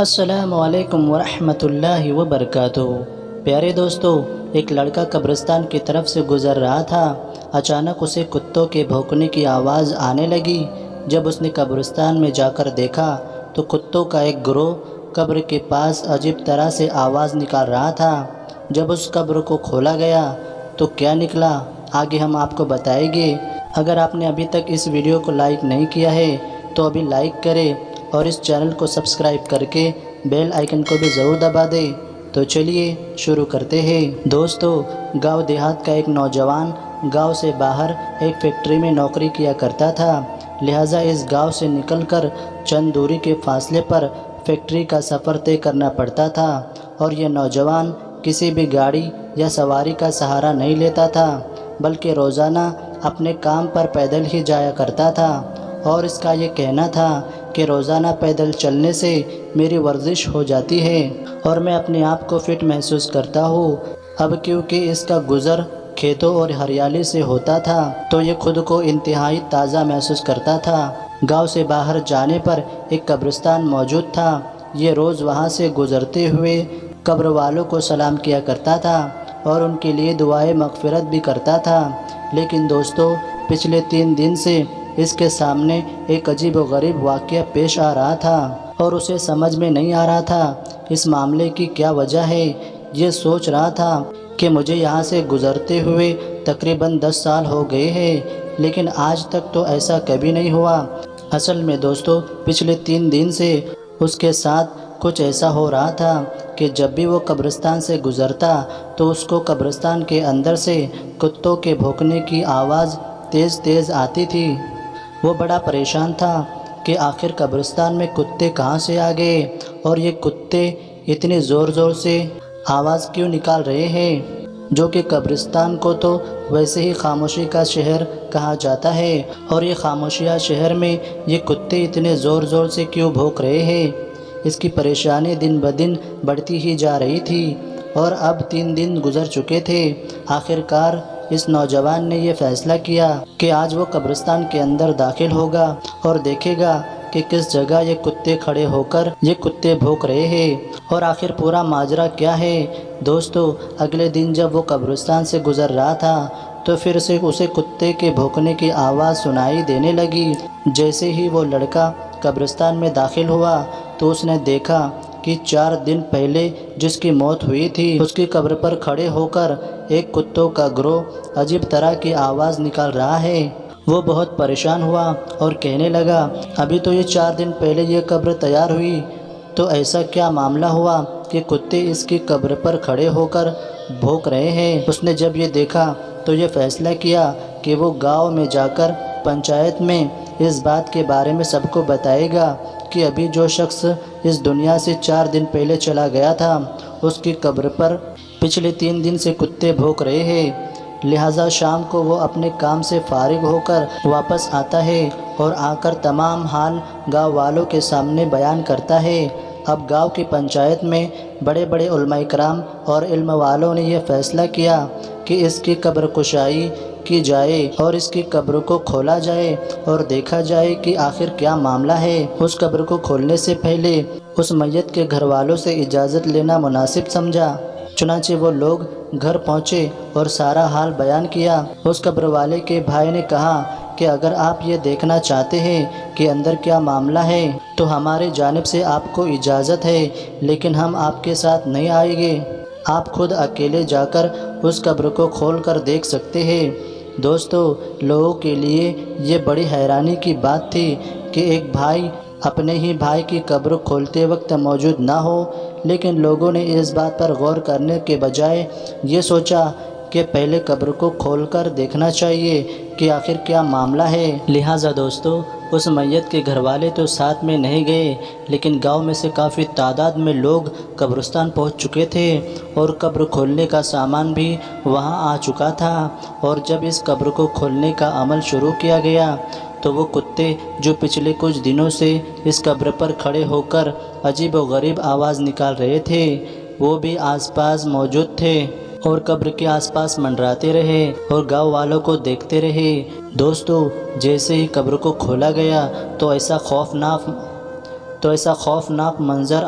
السلام علیکم ورحمۃ اللہ وبرکاتہ۔ پیارے دوستو، ایک لڑکا قبرستان کی طرف سے گزر رہا تھا۔ اچانک اسے کتوں کے بھونکنے کی آواز آنے لگی۔ جب اس نے قبرستان میں جا کر دیکھا تو کتوں کا ایک گروہ قبر کے پاس عجیب طرح سے آواز نکال رہا تھا۔ جب اس قبر کو کھولا گیا تو کیا نکلا، آگے ہم آپ کو بتائیں گے۔ اگر آپ نے ابھی تک اس ویڈیو کو لائک نہیں کیا ہے تو ابھی لائک کریں اور اس چینل کو سبسکرائب کر کے بیل آئیکن کو بھی ضرور دبا دیں۔ تو چلیے شروع کرتے ہیں۔ دوستو، گاؤں دیہات کا ایک نوجوان گاؤں سے باہر ایک فیکٹری میں نوکری کیا کرتا تھا، لہٰذا اس گاؤں سے نکل کر چند دوری کے فاصلے پر فیکٹری کا سفر طے کرنا پڑتا تھا، اور یہ نوجوان کسی بھی گاڑی یا سواری کا سہارا نہیں لیتا تھا، بلکہ روزانہ اپنے کام پر پیدل ہی جایا کرتا تھا، اور اس کا یہ کہنا تھا کہ روزانہ پیدل چلنے سے میری ورزش ہو جاتی ہے اور میں اپنے آپ کو فٹ محسوس کرتا ہوں۔ اب کیونکہ اس کا گزر کھیتوں اور ہریالی سے ہوتا تھا تو یہ خود کو انتہائی تازہ محسوس کرتا تھا۔ گاؤں سے باہر جانے پر ایک قبرستان موجود تھا۔ یہ روز وہاں سے گزرتے ہوئے قبر والوں کو سلام کیا کرتا تھا اور ان کے لیے دعائے مغفرت بھی کرتا تھا۔ لیکن دوستو، پچھلے 3 دن سے اس کے سامنے ایک عجیب و غریب واقعہ پیش آ رہا تھا اور اسے سمجھ میں نہیں آ رہا تھا اس معاملے کی کیا وجہ ہے۔ یہ سوچ رہا تھا کہ مجھے یہاں سے گزرتے ہوئے تقریباً 10 سال ہو گئے ہیں، لیکن آج تک تو ایسا کبھی نہیں ہوا۔ اصل میں دوستو، پچھلے 3 دن سے اس کے ساتھ کچھ ایسا ہو رہا تھا کہ جب بھی وہ قبرستان سے گزرتا تو اس کو قبرستان کے اندر سے کتوں کے بھونکنے کی آواز تیز تیز آتی تھی۔ وہ بڑا پریشان تھا کہ آخر قبرستان میں کتے کہاں سے آ گئے اور یہ کتے اتنی زور زور سے آواز کیوں نکال رہے ہیں، جو کہ قبرستان کو تو ویسے ہی خاموشی کا شہر کہا جاتا ہے، اور یہ خاموشیہ شہر میں یہ کتے اتنے زور زور سے کیوں بھونک رہے ہیں۔ اس کی پریشانی دن بدن بڑھتی ہی جا رہی تھی، اور اب 3 دن گزر چکے تھے۔ آخرکار اس نوجوان نے یہ فیصلہ کیا کہ آج وہ قبرستان کے اندر داخل ہوگا اور دیکھے گا کہ کس جگہ یہ کتے کھڑے ہو کر یہ کتے بھونک رہے ہیں، اور آخر پورا ماجرا کیا ہے۔ دوستو، اگلے دن جب وہ قبرستان سے گزر رہا تھا تو پھر سے اسے کتے کے بھونکنے کی آواز سنائی دینے لگی۔ جیسے ہی وہ لڑکا قبرستان میں داخل ہوا تو اس نے دیکھا کہ 4 دن پہلے جس کی موت ہوئی تھی اس کی قبر پر کھڑے ہو کر ایک کتوں کا گروہ عجیب طرح کی آواز نکال رہا ہے۔ وہ بہت پریشان ہوا اور کہنے لگا، ابھی تو یہ 4 دن پہلے یہ قبر تیار ہوئی، تو ایسا کیا معاملہ ہوا کہ کتے اس کی قبر پر کھڑے ہو کر بھونک رہے ہیں۔ اس نے جب یہ دیکھا تو یہ فیصلہ کیا کہ وہ گاؤں میں جا کر پنچایت میں اس بات کے بارے میں سب کو بتائے گا کہ ابھی جو شخص اس دنیا سے 4 دن پہلے چلا گیا تھا اس کی قبر پر پچھلے 3 دن سے کتے بھونک رہے ہیں۔ لہٰذا شام کو وہ اپنے کام سے فارغ ہو کر واپس آتا ہے اور آ کر تمام حال گاؤں والوں کے سامنے بیان کرتا ہے۔ اب گاؤں کی پنچایت میں بڑے بڑے علماء کرام اور علم والوں نے یہ فیصلہ کیا کہ اس کی قبر کشائی کی جائے اور اس کی قبر کو کھولا جائے اور دیکھا جائے کہ آخر کیا معاملہ ہے۔ اس قبر کو کھولنے سے پہلے اس میت کے گھر والوں سے اجازت لینا مناسب سمجھا۔ چنانچہ وہ لوگ گھر پہنچے اور سارا حال بیان کیا۔ اس قبر والے کے بھائی نے کہا کہ اگر آپ یہ دیکھنا چاہتے ہیں کہ اندر کیا معاملہ ہے تو ہماری جانب سے آپ کو اجازت ہے، لیکن ہم آپ کے ساتھ نہیں آئیں گے۔ آپ خود اکیلے جا کر اس قبر کو کھول کر دیکھ سکتے ہیں۔ دوستو، لوگوں کے لیے یہ بڑی حیرانی کی بات تھی کہ ایک بھائی اپنے ہی بھائی کی قبر کھولتے وقت موجود نہ ہو، لیکن لوگوں نے اس بات پر غور کرنے کے بجائے یہ سوچا کہ پہلے قبر کو کھول کر دیکھنا چاہیے کہ آخر کیا معاملہ ہے۔ لہٰذا دوستو، اس میت کے گھر والے تو ساتھ میں نہیں گئے، لیکن گاؤں میں سے کافی تعداد میں لوگ قبرستان پہنچ چکے تھے اور قبر کھولنے کا سامان بھی وہاں آ چکا تھا۔ اور جب اس قبر کو کھولنے کا عمل شروع کیا گیا تو وہ کتے جو پچھلے کچھ دنوں سے اس قبر پر کھڑے ہو کر عجیب و غریب آواز نکال رہے تھے، وہ بھی آس پاس موجود تھے اور قبر کے آس پاس منڈراتے رہے اور گاؤں والوں کو دیکھتے رہے۔ دوستو، جیسے ہی قبر کو کھولا گیا تو ایسا خوفناک منظر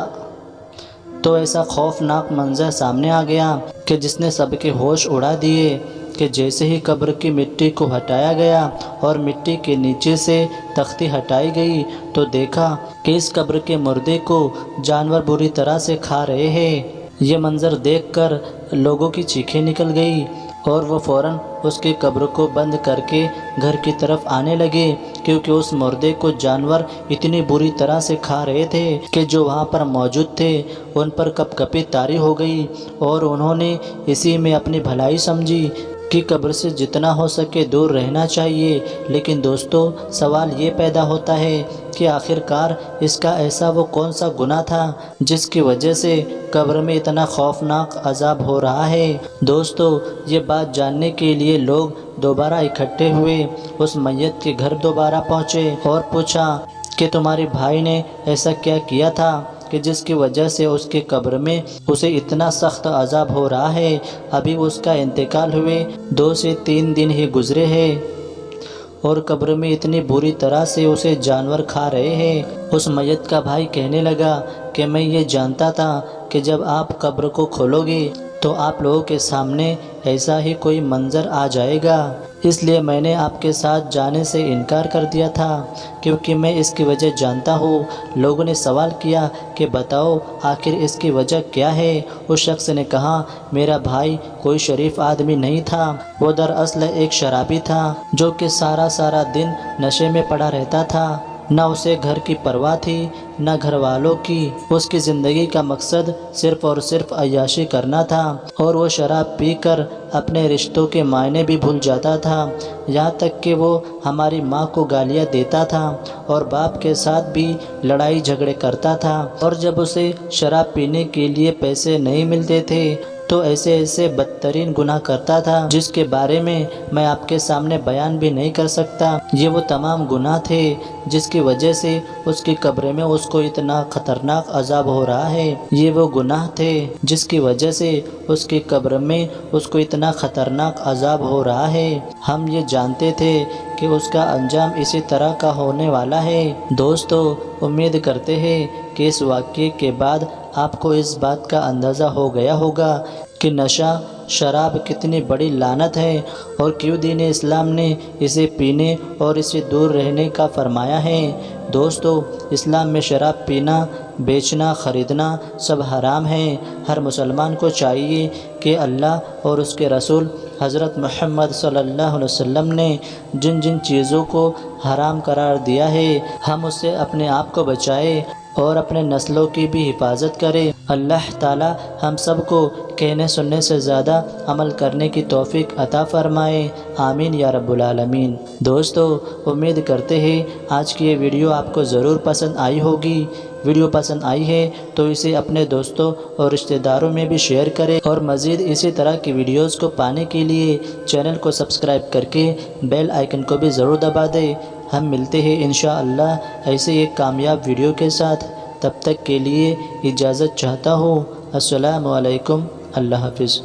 تو ایسا خوفناک منظر سامنے آ گیا کہ جس نے سب کے ہوش اڑا دیے کہ جیسے ہی قبر کی مٹی کو ہٹایا گیا اور مٹی کے نیچے سے تختی ہٹائی گئی تو دیکھا کہ اس قبر کے مردے کو جانور بری طرح سے کھا رہے ہیں۔ یہ منظر دیکھ کر لوگوں کی چیخیں نکل گئی اور وہ فوراً اس کی قبر کو بند کر کے گھر کی طرف آنے لگے، کیونکہ اس مردے کو جانور اتنی بری طرح سے کھا رہے تھے کہ جو وہاں پر موجود تھے ان پر کپ کپی طاری ہو گئی، اور انہوں نے اسی میں اپنی بھلائی سمجھی کہ قبر سے جتنا ہو سکے دور رہنا چاہیے۔ لیکن دوستو، سوال یہ پیدا ہوتا ہے کہ آخرکار اس کا ایسا وہ کون سا گناہ تھا جس کی وجہ سے قبر میں اتنا خوفناک عذاب ہو رہا ہے؟ دوستو، یہ بات جاننے کے لیے لوگ دوبارہ اکٹھے ہوئے، اس میت کے گھر دوبارہ پہنچے اور پوچھا کہ تمہارے بھائی نے ایسا کیا کیا تھا کہ جس کی وجہ سے اس کی قبر میں اسے اتنا سخت عذاب ہو رہا ہے؟ ابھی اس کا انتقال ہوئے 2 سے 3 دن ہی گزرے ہیں اور قبر میں اتنی بری طرح سے اسے جانور کھا رہے ہیں۔ اس میت کا بھائی کہنے لگا کہ میں یہ جانتا تھا کہ جب آپ قبر کو کھولو گے تو آپ لوگوں کے سامنے ایسا ہی کوئی منظر آ جائے گا، اس لیے میں نے آپ کے ساتھ جانے سے انکار کر دیا تھا، کیونکہ میں اس کی وجہ جانتا ہوں۔ لوگوں نے سوال کیا کہ بتاؤ آخر اس کی وجہ کیا ہے؟ اس شخص نے کہا، میرا بھائی کوئی شریف آدمی نہیں تھا، وہ دراصل ایک شرابی تھا جو کہ سارا دن نشے میں پڑا رہتا تھا، نہ اسے گھر کی پرواہ تھی نہ گھر والوں کی۔ اس کی زندگی کا مقصد صرف اور صرف عیاشی کرنا تھا، اور وہ شراب پی کر اپنے رشتوں کے معنی بھی بھول جاتا تھا، یہاں تک کہ وہ ہماری ماں کو گالیاں دیتا تھا اور باپ کے ساتھ بھی لڑائی جھگڑے کرتا تھا، اور جب اسے شراب پینے کے لیے پیسے نہیں ملتے تھے تو ایسے بدترین گناہ کرتا تھا جس کے بارے میں میں آپ کے سامنے بیان بھی نہیں کر سکتا۔ یہ وہ تمام گناہ تھے جس کی وجہ سے اس کی قبر میں اس کو اتنا خطرناک عذاب ہو رہا ہے۔ یہ وہ گناہ تھے جس کی وجہ سے اس کی قبر میں اس کو اتنا خطرناک عذاب ہو رہا ہے۔ ہم یہ جانتے تھے کہ اس کا انجام اسی طرح کا ہونے والا ہے۔ دوستو، امید کرتے ہیں کہ اس واقعے کے بعد آپ کو اس بات کا اندازہ ہو گیا ہوگا کہ نشہ شراب کتنی بڑی لعنت ہے اور کیوں دین اسلام نے اسے پینے اور اسے دور رہنے کا فرمایا ہے۔ دوستو، اسلام میں شراب پینا، بیچنا، خریدنا سب حرام ہے۔ ہر مسلمان کو چاہیے کہ اللہ اور اس کے رسول حضرت محمد صلی اللہ علیہ وسلم نے جن جن چیزوں کو حرام قرار دیا ہے ہم اس سے اپنے آپ کو بچائے اور اپنے نسلوں کی بھی حفاظت کرے۔ اللہ تعالی ہم سب کو کہنے سننے سے زیادہ عمل کرنے کی توفیق عطا فرمائے، آمین یا رب العالمین۔ دوستو، امید کرتے ہیں آج کی یہ ویڈیو آپ کو ضرور پسند آئی ہوگی۔ ویڈیو پسند آئی ہے تو اسے اپنے دوستوں اور رشتہ داروں میں بھی شیئر کریں، اور مزید اسی طرح کی ویڈیوز کو پانے کے لیے چینل کو سبسکرائب کر کے بیل آئیکن کو بھی ضرور دبا دیں۔ ہم ملتے ہیں انشاءاللہ ایسے ایک کامیاب ویڈیو کے ساتھ، تب تک کے لیے اجازت چاہتا ہوں۔ السلام علیکم، اللہ حافظ۔